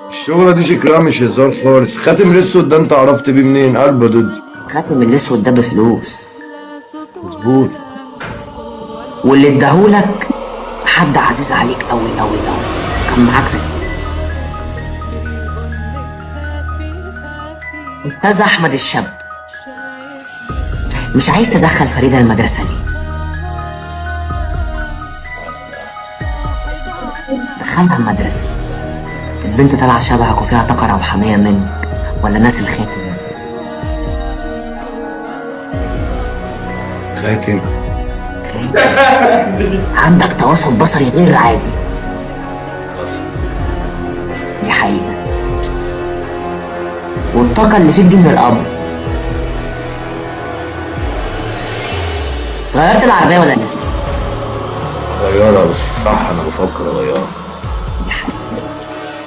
الشغلة دي شكلها مش هزار خالص. خاتم الاسود ده انت عرفت بيه منين؟ قلب ضد. خاتم الاسود ده بفلوس، مظبوط. واللي اداهولك حد عزيز عليك قوي قوي قوي، كان معاك في السجن. استاذ احمد الشاب، مش عايز تدخل فريدة المدرسة ليه؟ دخلها المدرسة، البنت طالعة شبهك وفيها طاقة روحانية منك، ولا ناس الخاتم؟ خاتم. عندك تواصل بصري غير عادي، دي حقيقة. والطاقة اللي فيك دي من الأب. غيرت العربية ولا لسه؟ غيرها، بس صح انا بفكر اغيرها.